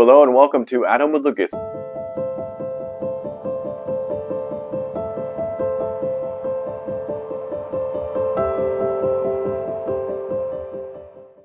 Hello and welcome to At Home with Lucas.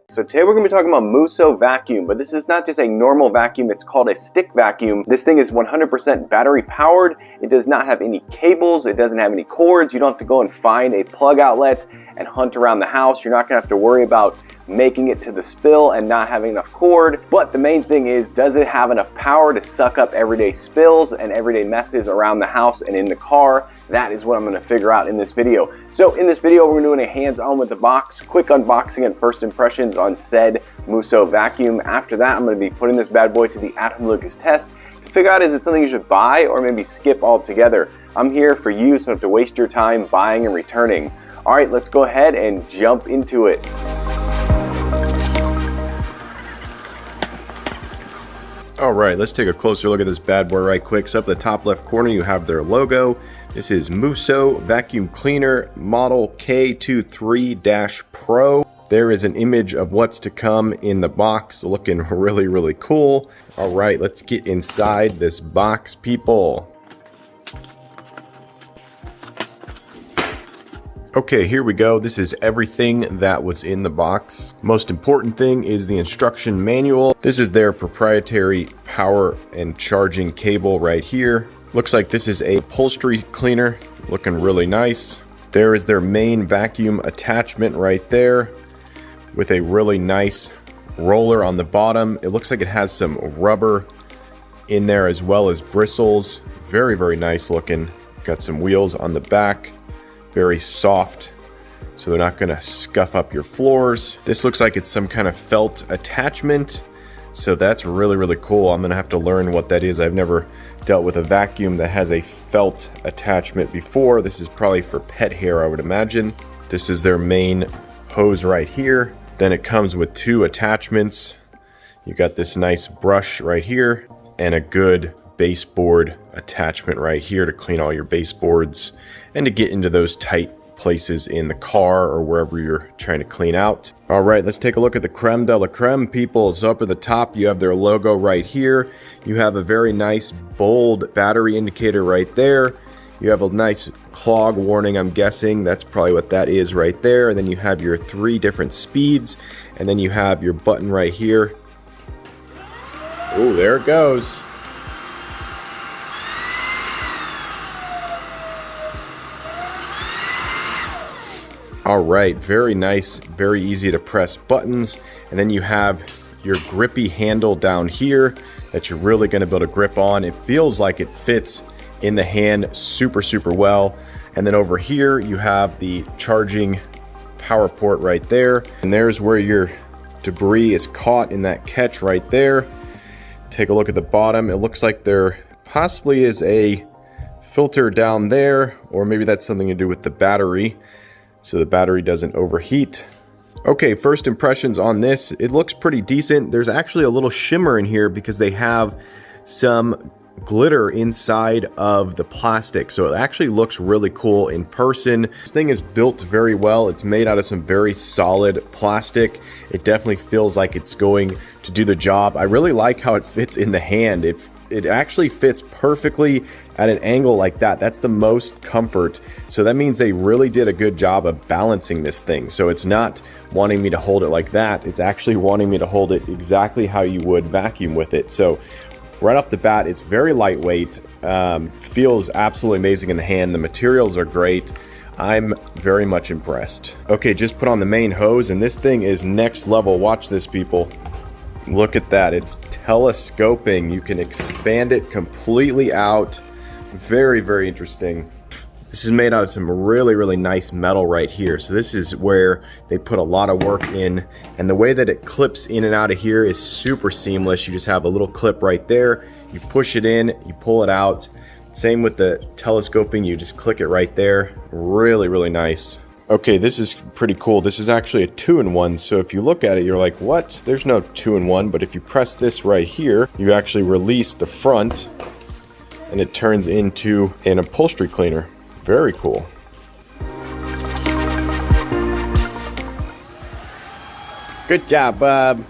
So today we're going to be talking about MooSoo vacuum, but this is not just a normal vacuum, it's called a stick vacuum. This thing is 100% battery powered. It does not have any cables, it doesn't have any cords. You don't have to go and find a plug outlet and hunt around the house. You're not going to have to worry about making it to the spill and not having enough cord. But the main thing is, does it have enough power to suck up everyday spills and everyday messes around the house and in the car? That is what I'm going to figure out in this video. So in this video, we're doing a hands-on with the box, quick unboxing and first impressions on said MooSoo vacuum. After that, I'm going to be putting this bad boy to the At Home Lucas test to figure out, is it something you should buy or maybe skip altogether. I'm here for you, so don't have to waste your time buying and returning. All right, let's go ahead and jump into it. All right, let's take a closer look at this bad boy right quick. So up at the top left corner, you have their logo. This is MooSoo Vacuum Cleaner Model K23-Pro. There is an image of what's to come in the box, looking really, really cool. All right, let's get inside this box, people. Okay, here we go. This is everything that was in the box. Most important thing is the instruction manual. This is their proprietary power and charging cable right here. Looks like this is a upholstery cleaner, looking really nice. There is their main vacuum attachment right there with a really nice roller on the bottom. It looks like it has some rubber in there as well as bristles. Very, very nice looking. Got some wheels on the back. Very soft, so they're not gonna scuff up your floors. This looks like it's some kind of felt attachment, so that's really, really cool. I'm gonna have to learn what that is. I've never dealt with a vacuum that has a felt attachment before. This is probably for pet hair, I would imagine. This is their main hose right here. Then it comes with two attachments. You got this nice brush right here and a good baseboard attachment right here to clean all your baseboards and to get into those tight places in the car or wherever you're trying to clean out. All right, let's take a look at the creme de la creme, people. So up at the top, you have their logo right here. You have a very nice bold battery indicator right there. You have a nice clog warning, I'm guessing. That's probably what that is right there. And then you have your 3 different speeds. And then you have your button right here. Oh, there it goes. All right, very nice, very easy to press buttons. And then you have your grippy handle down here that you're really gonna be able to grip on. It feels like it fits in the hand super, super well. And then over here, you have the charging power port right there. And there's where your debris is caught in that catch right there. Take a look at the bottom. It looks like there possibly is a filter down there, or maybe that's something to do with the battery, so the battery doesn't overheat. Okay, first impressions on this. It looks pretty decent. There's actually a little shimmer in here because they have some glitter inside of the plastic, so it actually looks really cool in person. This thing is built very well. It's made out of some very solid plastic. It definitely feels like it's going to do the job. I really like how it fits in the hand. It actually fits perfectly at an angle like that. That's the most comfort. So that means they really did a good job of balancing this thing. So it's not wanting me to hold it like that. It's actually wanting me to hold it exactly how you would vacuum with it. So right off the bat, it's very lightweight, feels absolutely amazing in the hand. The materials are great. I'm very much impressed. Okay, just put on the main hose and this thing is next level. Watch this, people. Look at that, it's telescoping. You can expand it completely out. Very, very interesting. This is made out of some really, really nice metal right here. So this is where they put a lot of work in. And the way that it clips in and out of here is super seamless. You just have a little clip right there. You push it in, you pull it out. Same with the telescoping, you just click it right there. Really, really nice. Okay, this is pretty cool. This is actually a 2-in-1, so if you look at it, you're like, what? There's no 2-in-1, but if you press this right here, you actually release the front, and it turns into an upholstery cleaner. Very cool. Good job, Bob.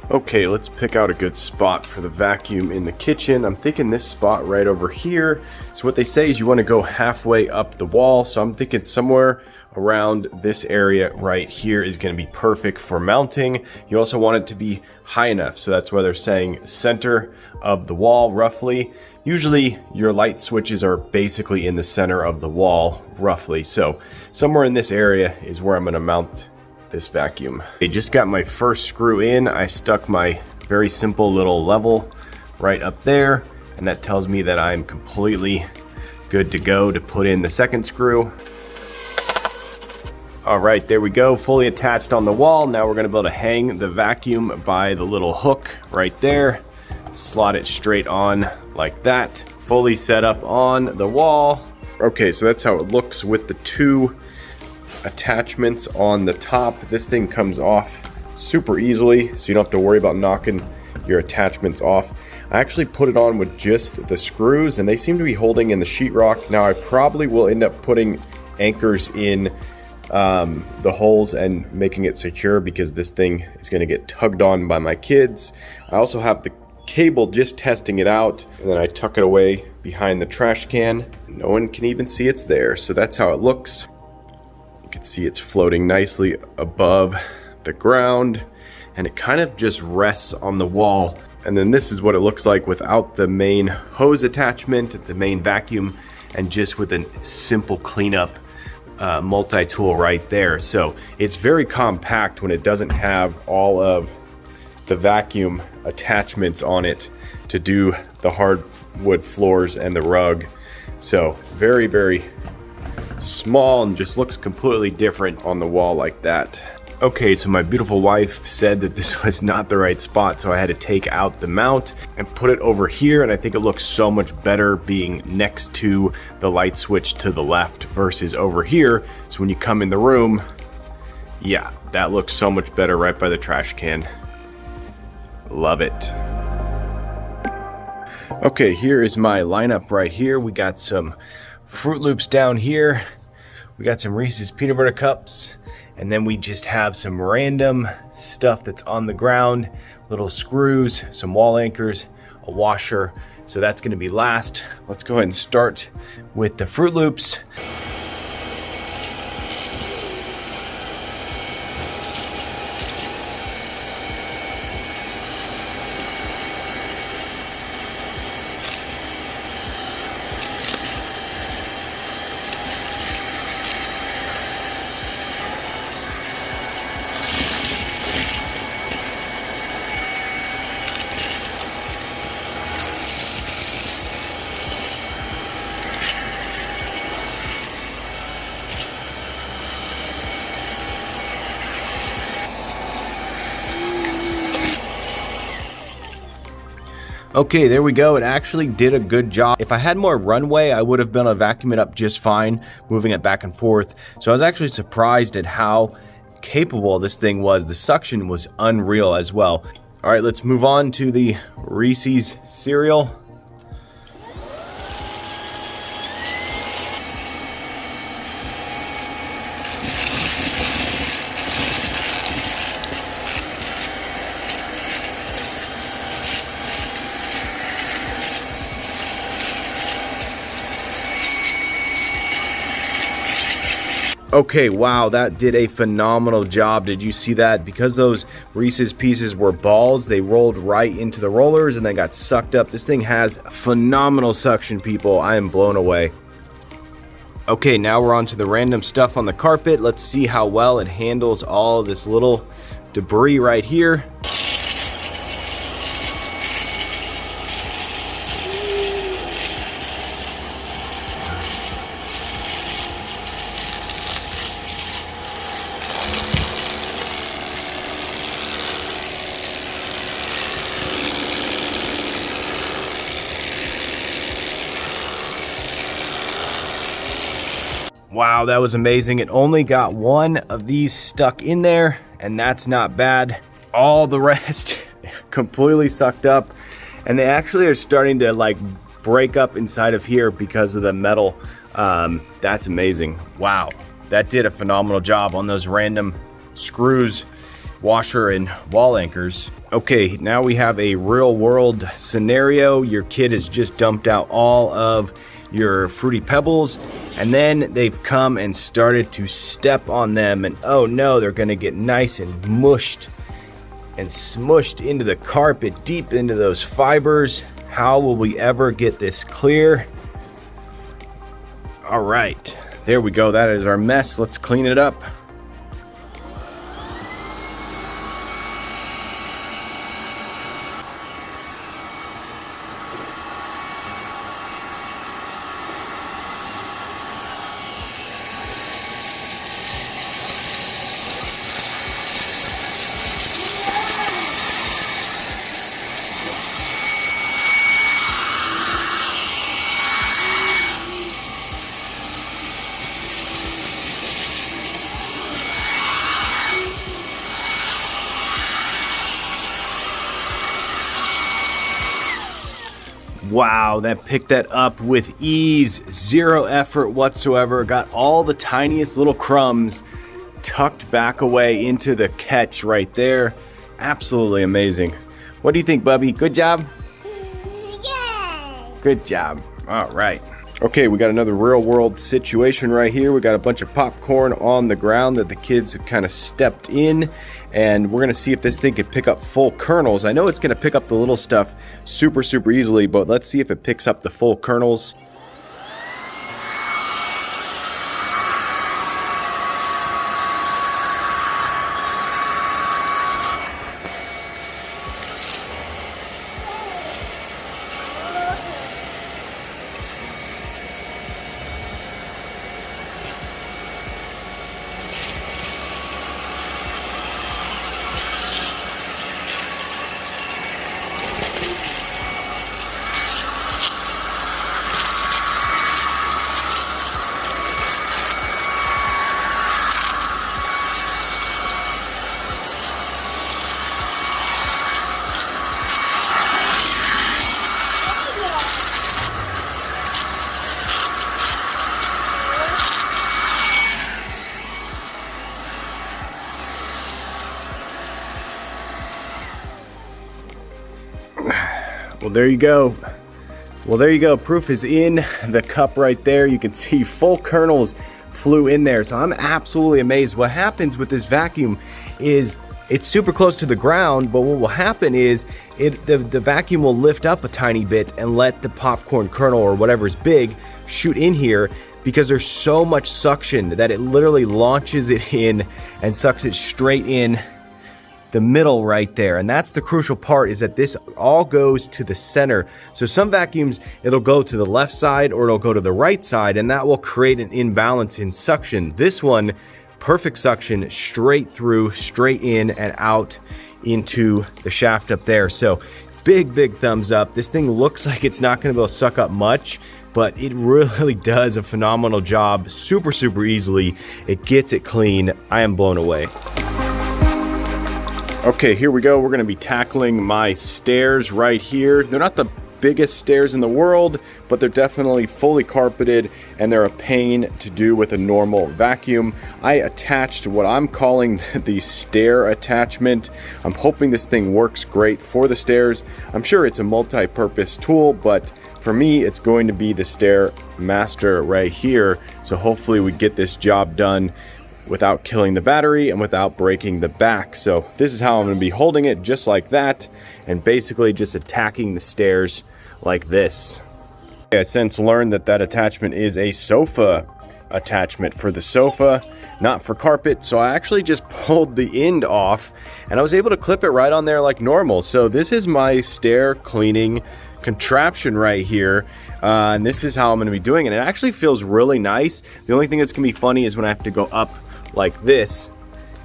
Okay, let's pick out a good spot for the vacuum in the kitchen. I'm thinking this spot right over here. So what they say is you want to go halfway up the wall. So I'm thinking somewhere around this area right here is going to be perfect for mounting. You also want it to be high enough. So that's why they're saying center of the wall roughly. Usually your light switches are basically in the center of the wall roughly. So somewhere in this area is where I'm going to mount this vacuum. I just got my first screw in. I stuck my very simple little level right up there, and that tells me that I'm completely good to go to put in the second screw. All right, there we go, fully attached on the wall. Now we're gonna be able to hang the vacuum by the little hook right there, slot it straight on like that, fully set up on the wall. Okay, so that's how it looks with the two attachments on the top. This thing comes off super easily, so you don't have to worry about knocking your attachments off. I actually put it on with just the screws, and they seem to be holding in the sheetrock. Now I probably will end up putting anchors in the holes and making it secure, because this thing is going to get tugged on by my kids. I also have the cable just testing it out, and then I tuck it away behind the trash can. No one can even see it's there, so that's how it looks. You can see it's floating nicely above the ground, and it kind of just rests on the wall. And then this is what it looks like without the main hose attachment, the main vacuum, and just with a simple cleanup multi-tool right there. So it's very compact when it doesn't have all of the vacuum attachments on it to do the hardwood floors and the rug. So very, very small, and just looks completely different on the wall like that. Okay, so my beautiful wife said that this was not the right spot, so I had to take out the mount and put it over here, and I think it looks so much better being next to the light switch to the left versus over here. So when you come in the room, yeah, that looks so much better right by the trash can. Love it. Okay, here is my lineup right here. We got some Fruit Loops down here, we got some Reese's peanut butter cups, and then we just have some random stuff that's on the ground, little screws, some wall anchors, a washer. So that's going to be last. Let's go ahead and start with the Fruit Loops. Okay, there we go. It actually did a good job. If I had more runway, I would have been able to vacuum it up just fine, moving it back and forth. So I was actually surprised at how capable this thing was. The suction was unreal as well. All right, let's move on to the Reese's cereal. Okay, wow, that did a phenomenal job. Did you see that? Because those Reese's Pieces were balls, they rolled right into the rollers and then got sucked up. This thing has phenomenal suction, people. I am blown away. Okay, now we're on to the random stuff on the carpet. Let's see how well it handles all of this little debris right here. Wow, that was amazing. It only got one of these stuck in there, and that's not bad. All the rest completely sucked up, and they actually are starting to like break up inside of here because of the metal. That's amazing. Wow, that did a phenomenal job on those random screws washer and wall anchors. Okay, now we have a real world scenario. Your kid has just dumped out all of your Fruity Pebbles, and then they've come and started to step on them, and oh no, they're gonna get nice and mushed and smushed into the carpet, deep into those fibers. How will we ever get this clear? All right, there we go. That is our mess. Let's clean it up. Wow, that picked that up with ease, zero effort whatsoever. Got all the tiniest little crumbs tucked back away into the catch right there. Absolutely amazing. What do you think, Bubby? Good job? Yeah. Good job. All right. Okay, we got another real world situation right here. We got a bunch of popcorn on the ground that the kids have kind of stepped in, and we're gonna see if this thing can pick up full kernels. I know it's gonna pick up the little stuff super easily, but let's see if it picks up the full kernels. Well, there you go. Well, there you go. Proof is in the cup right there. You can see full kernels flew in there. So I'm absolutely amazed. What happens with this vacuum is it's super close to the ground, but what will happen is the vacuum will lift up a tiny bit and let the popcorn kernel or whatever's big shoot in here, because there's so much suction that it literally launches it in and sucks it straight in the middle right there. And that's the crucial part, is that this all goes to the center. So some vacuums, it'll go to the left side or it'll go to the right side, and that will create an imbalance in suction. This one, perfect suction, straight through, straight in and out into the shaft up there. So big thumbs up. This thing looks like it's not going to be able to suck up much, but it really does a phenomenal job super easily. It gets it clean. I am blown away. Okay, here we go. We're going to be tackling my stairs right here. They're not the biggest stairs in the world, but they're definitely fully carpeted, and they're a pain to do with a normal vacuum. I attached what I'm calling the stair attachment. I'm hoping this thing works great for the stairs. I'm sure it's a multi-purpose tool, but for me, it's going to be the Stair Master right here. So hopefully we get this job done without killing the battery and without breaking the back. So this is how I'm going to be holding it, just like that, and basically just attacking the stairs like this. I since learned that that attachment is a sofa attachment for the sofa, not for carpet. So I actually just pulled the end off and I was able to clip it right on there like normal. So this is my stair cleaning contraption right here, and this is how I'm going to be doing it. It actually feels really nice. The only thing that's going to be funny is when I have to go up like this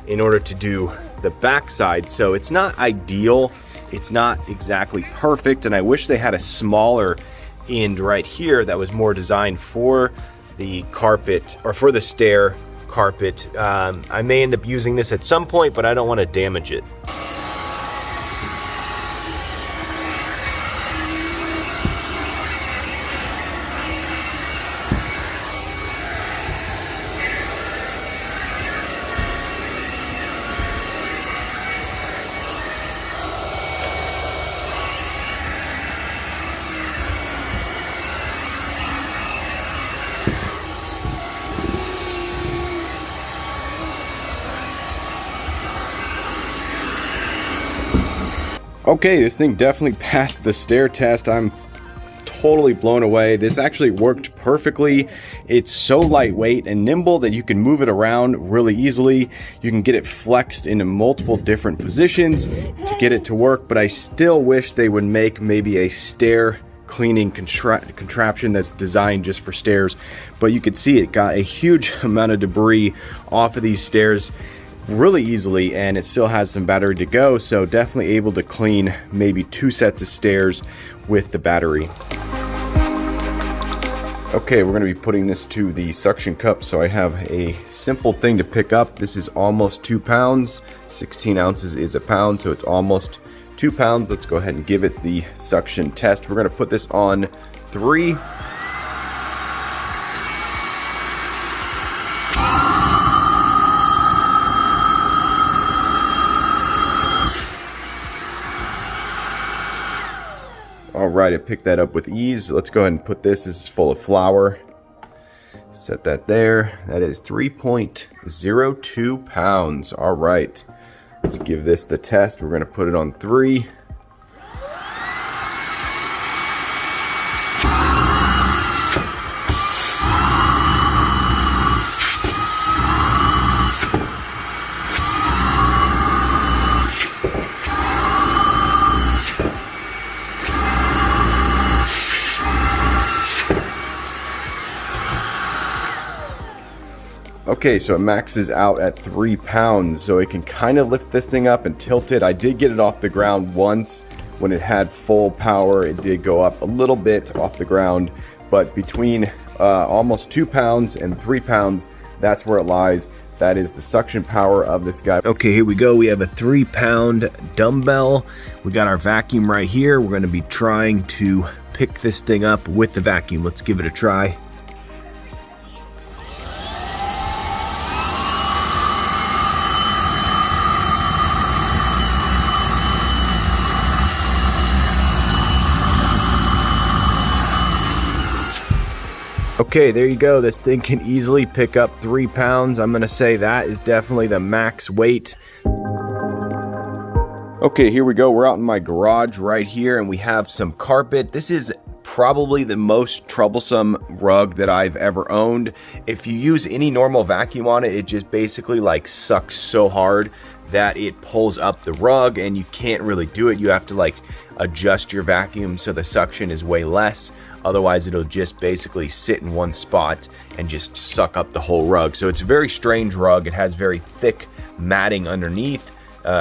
in order to do the backside. So it's not ideal, it's not exactly perfect, and I wish they had a smaller end right here that was more designed for the carpet or for the stair carpet. I may end up using this at some point, but I don't want to damage it. Okay, this thing definitely passed the stair test. I'm totally blown away. This actually worked perfectly. It's so lightweight and nimble that you can move it around really easily. You can get it flexed into multiple different positions to get it to work, but I still wish they would make maybe a stair cleaning contraption that's designed just for stairs. But you could see it got a huge amount of debris off of these stairs really easily, and it still has some battery to go, so definitely able to clean maybe 2 sets of stairs with the battery. Okay, we're going to be putting this to the suction cup, so I have a simple thing to pick up. This is almost 2 pounds. 16 ounces is a pound, so it's almost 2 pounds. Let's go ahead and give it the suction test. We're going to put this on 3. All right, I picked that up with ease. Let's go ahead and put this. This is full of flour. Set that there. That is 3.02 pounds. All right, let's give this the test. We're going to put it on 3. Okay, so it maxes out at 3 pounds, so it can kind of lift this thing up and tilt it. I did get it off the ground once when it had full power. It did go up a little bit off the ground, but between almost 2 pounds and 3 pounds, that's where it lies. That is the suction power of this guy. Okay, here we go. We have a 3-pound dumbbell. We got our vacuum right here. We're going to be trying to pick this thing up with the vacuum. Let's give it a try. Okay, there you go. This thing can easily pick up 3 pounds. I'm gonna say that is definitely the max weight. Okay, here we go. We're out in my garage right here, and we have some carpet. This is probably the most troublesome rug that I've ever owned. If you use any normal vacuum on it, it just basically like sucks so hard that it pulls up the rug, and you can't really do it. You have to like adjust your vacuum so the suction is way less. Otherwise, it'll just basically sit in one spot and just suck up the whole rug. So it's a very strange rug. It has very thick matting underneath,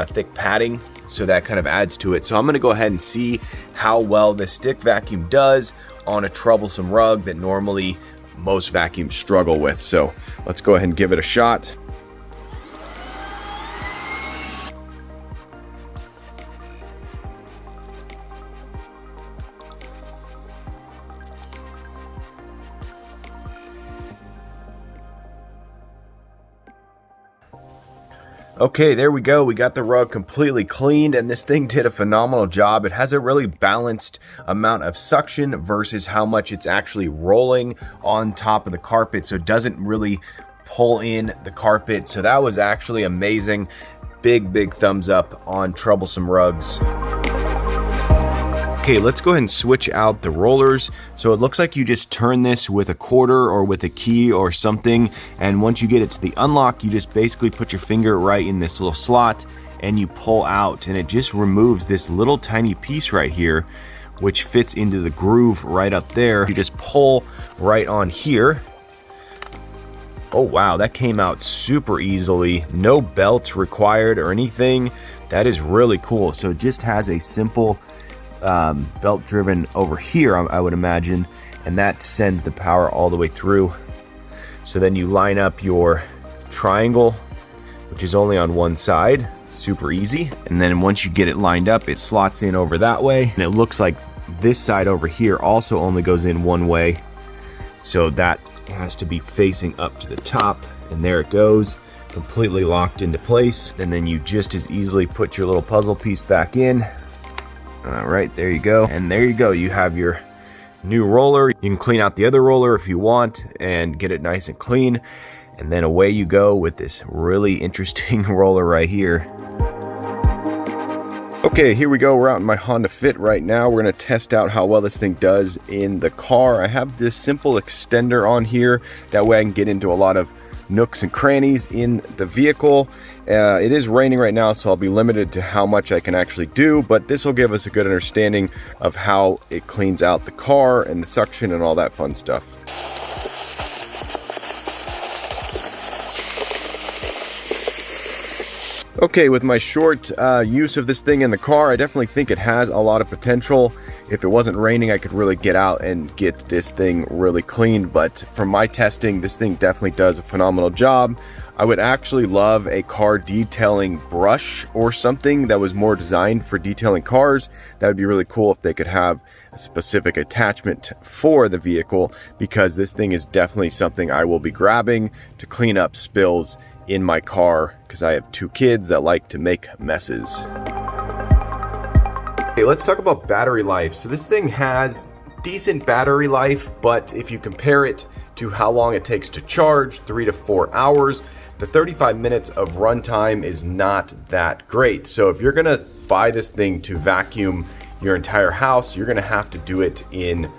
thick padding, so that kind of adds to it. So I'm gonna go ahead and see how well this stick vacuum does on a troublesome rug that normally most vacuums struggle with. So let's go ahead and give it a shot. Okay, there we go. We got the rug completely cleaned, and this thing did a phenomenal job. It has a really balanced amount of suction versus how much it's actually rolling on top of the carpet, so it doesn't really pull in the carpet. So that was actually amazing. Big thumbs up on troublesome rugs. Okay, let's go ahead and switch out the rollers. So it looks like you just turn this with a quarter or with a key or something, and once you get it to the unlock, you just basically put your finger right in this little slot and you pull out, and it just removes this little tiny piece right here, which fits into the groove right up there. You just pull right on here. Oh wow, that came out super easily. No belts required or anything. That is really cool. So it just has a simple belt driven over here, I would imagine, and that sends the power all the way through. So then you line up your triangle, which is only on one side, super easy, and then once you get it lined up, it slots in over that way, and it looks like this side over here also only goes in one way, so that has to be facing up to the top, and there it goes, completely locked into place. And then you just as easily put your little puzzle piece back in. All right, there you go. And there you go. You have your new roller. You can clean out the other roller if you want and get it nice and clean. And then away you go with this really interesting roller right here. Okay, here we go. We're out in my Honda Fit right now. We're going to test out how well this thing does in the car. I have this simple extender on here. That way I can get into a lot of nooks and crannies in the vehicle. It is raining right now, so I'll be limited to how much I can actually do, but this will give us a good understanding of how it cleans out the car and the suction and all that fun stuff. Okay, with my short use of this thing in the car, I definitely think it has a lot of potential. If it wasn't raining, I could really get out and get this thing really clean, but from my testing, this thing definitely does a phenomenal job. I would actually love a car detailing brush or something that was more designed for detailing cars. That would be really cool if they could have a specific attachment for the vehicle, because this thing is definitely something I will be grabbing to clean up spills in my car, because I have 2 kids that like to make messes. Okay, let's talk about battery life. So this thing has decent battery life, but if you compare it to how long it takes to charge, 3 to 4 hours, the 35 minutes of runtime is not that great. So if you're gonna buy this thing to vacuum your entire house, you're gonna have to do it in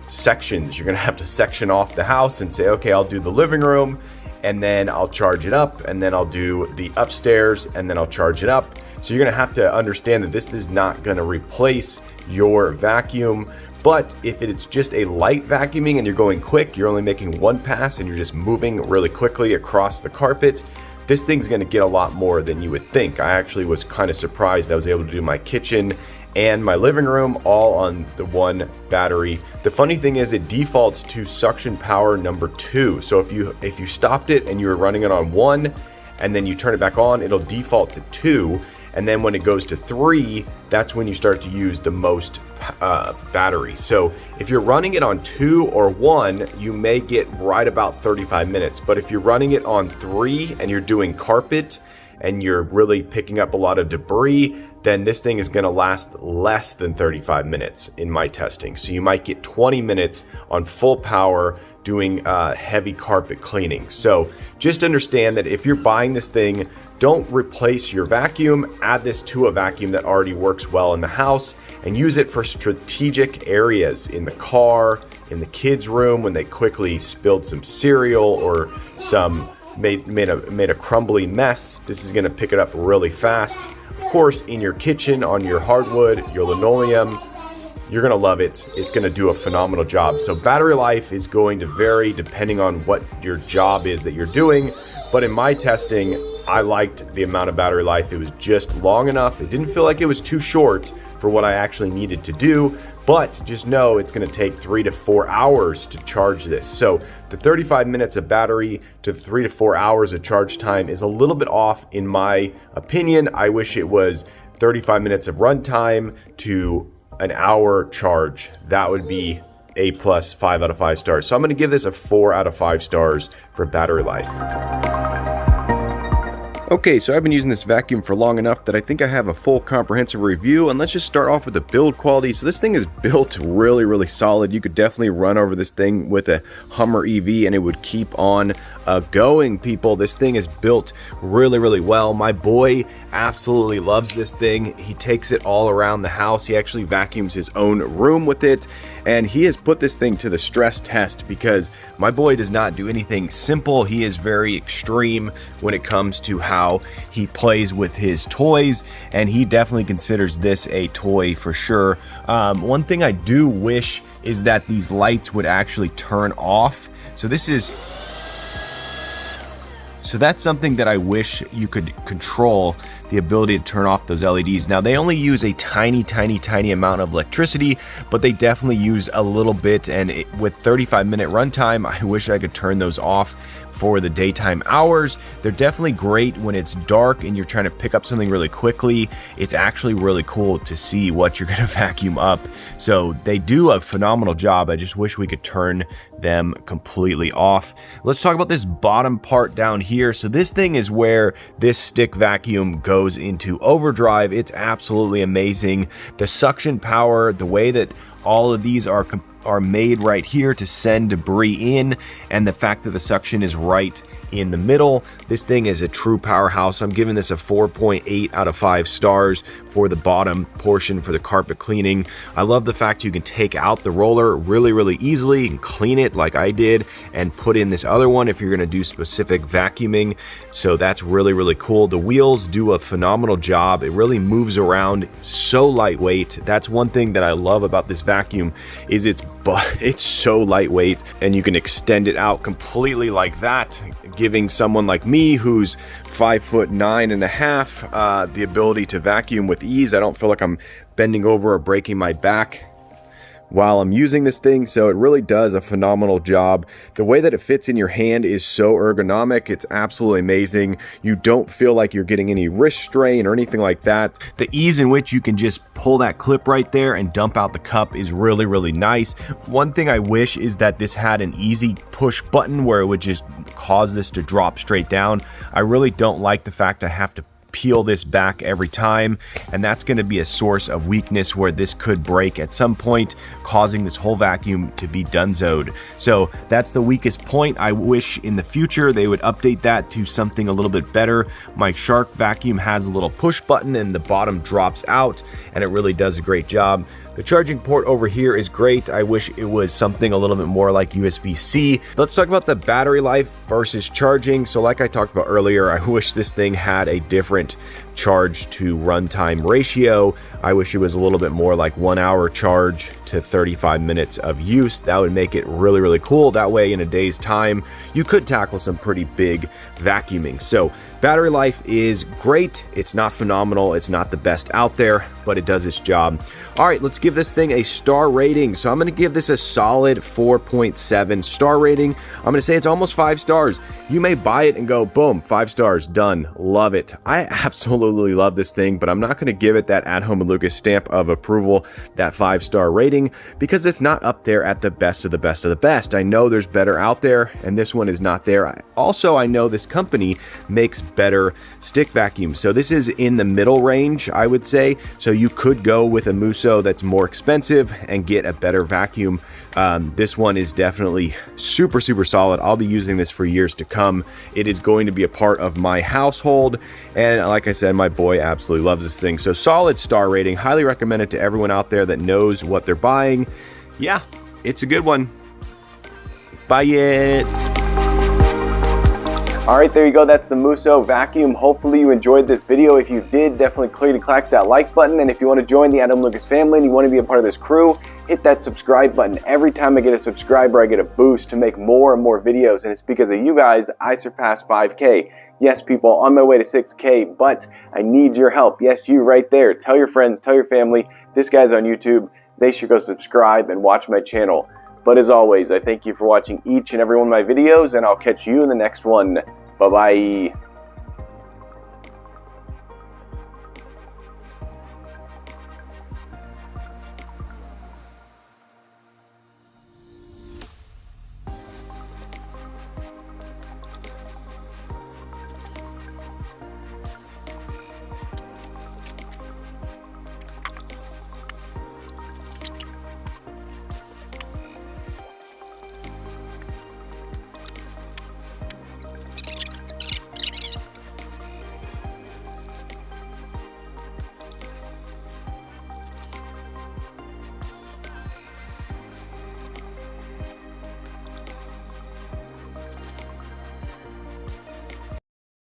sections. You're gonna have to section off the house and say, okay, I'll do the living room, and then I'll charge it up, and then I'll do the upstairs, and then I'll charge it up. So you're gonna have to understand that this is not gonna replace your vacuum. But if it's just a light vacuuming and you're going quick, you're only making 1 pass and you're just moving really quickly across the carpet, this thing's gonna get a lot more than you would think. I actually was kind of surprised I was able to do my kitchen and my living room all on the 1 battery. The funny thing is it defaults to suction power number 2. So if you stopped it and you were running it on 1 and then you turn it back on, it'll default to 2. And then when it goes to 3, that's when you start to use the most battery. So if you're running it on 2 or 1, you may get right about 35 minutes. But if you're running it on 3 and you're doing carpet and you're really picking up a lot of debris, then this thing is gonna last less than 35 minutes in my testing. So you might get 20 minutes on full power doing heavy carpet cleaning. So just understand that if you're buying this thing, don't replace your vacuum. Add this to a vacuum that already works well in the house and use it for strategic areas in the car, in the kids' room when they quickly spilled some cereal or made a crumbly mess. This is gonna pick it up really fast. Of course, in your kitchen, on your hardwood, your linoleum, you're gonna love it. It's gonna do a phenomenal job. So battery life is going to vary depending on what your job is that you're doing. But in my testing, I liked the amount of battery life. It was just long enough. It didn't feel like it was too short for what I actually needed to do, but just know it's gonna take 3 to 4 hours to charge this. So the 35 minutes of battery to 3 to 4 hours of charge time is a little bit off in my opinion. I wish it was 35 minutes of runtime to an hour charge. That would be A+, 5 out of 5 stars. So I'm gonna give this a 4 out of 5 stars for battery life. Okay, so I've been using this vacuum for long enough that I think I have a full comprehensive review, and let's just start off with the build quality. So this thing is built really, really solid. You could definitely run over this thing with a Hummer EV and it would keep on going, people. This thing is built really, really well. My boy absolutely loves this thing. He takes it all around the house. He actually vacuums his own room with it, and he has put this thing to the stress test because my boy does not do anything simple. He is very extreme when it comes to how he plays with his toys, and he definitely considers this a toy for sure. One thing I do wish is that these lights would actually turn off. So that's something that I wish you could control, the ability to turn off those LEDs. Now they only use a tiny amount of electricity, but they definitely use a little bit, and with 35-minute runtime, I wish I could turn those off for the daytime hours. They're definitely great when it's dark and you're trying to pick up something really quickly. It's actually really cool to see what you're gonna vacuum up. So they do a phenomenal job. I just wish we could turn them completely off. Let's talk about this bottom part down here. So this thing is where this stick vacuum goes into overdrive. It's absolutely amazing. The suction power, the way that all of these are made right here to send debris in, and the fact that the suction is right in the middle. This thing is a true powerhouse. I'm giving this a 4.8 out of 5 stars for the bottom portion for the carpet cleaning. I love the fact you can take out the roller really easily and clean it like I did, and put in this other one if you're going to do specific vacuuming. So that's really cool. The wheels do a phenomenal job. It really moves around, so lightweight. That's one thing that I love about this vacuum, is it's so lightweight, and you can extend it out completely like that, giving someone like me who's 5'9.5" the ability to vacuum with ease. I don't feel like I'm bending over or breaking my back while I'm using this thing. So it really does a phenomenal job. The way that it fits in your hand is so ergonomic. It's absolutely amazing. You don't feel like you're getting any wrist strain or anything like that. The ease in which you can just pull that clip right there and dump out the cup is really nice. One thing I wish is that this had an easy push button where it would just cause this to drop straight down. I really don't like the fact I have to peel this back every time, and that's going to be a source of weakness where this could break at some point, causing this whole vacuum to be donezoed. So that's the weakest point. I wish in the future they would update that to something a little bit better. My Shark vacuum has a little push button and the bottom drops out, and it really does a great job. The charging port over here is great. I wish it was something a little bit more like USB-C. Let's talk about the battery life versus charging. So like I talked about earlier, I wish this thing had a different charge to runtime ratio. I wish it was a little bit more like 1 hour charge to 35 minutes of use. That would make it really cool. That way in a day's time, you could tackle some pretty big vacuuming. So battery life is great. It's not phenomenal. It's not the best out there, but it does its job. All right, let's give this thing a star rating. So I'm going to give this a solid 4.7 star rating. I'm going to say it's almost 5 stars. You may buy it and go, boom, 5 stars, done, love it. I absolutely love this thing, but I'm not going to give it that At Home and Lucas stamp of approval, that 5-star rating, because it's not up there at the best of the best of the best. I know there's better out there, and this one is not there. I know this company makes better stick vacuums, so this is in the middle range, I would say. So you could go with a MooSoo that's more expensive and get a better vacuum. This one is definitely super solid. I'll be using this for years to come. It is going to be a part of my household, and like I said, my boy absolutely loves this thing. So solid star rating. Highly recommend it to everyone out there that knows what they're buying. Yeah, it's a good one. Buy it. All right, there you go. That's the MooSoo vacuum. Hopefully you enjoyed this video. If you did, definitely click that like button. And if you want to join the At Home Lucas family and you want to be a part of this crew, hit that subscribe button. Every time I get a subscriber, I get a boost to make more and more videos. And it's because of you guys, I surpassed 5K. Yes, people, on my way to 6K, but I need your help. Yes, you right there. Tell your friends, tell your family, this guy's on YouTube. They should go subscribe and watch my channel. But as always, I thank you for watching each and every one of my videos, and I'll catch you in the next one. Bye-bye.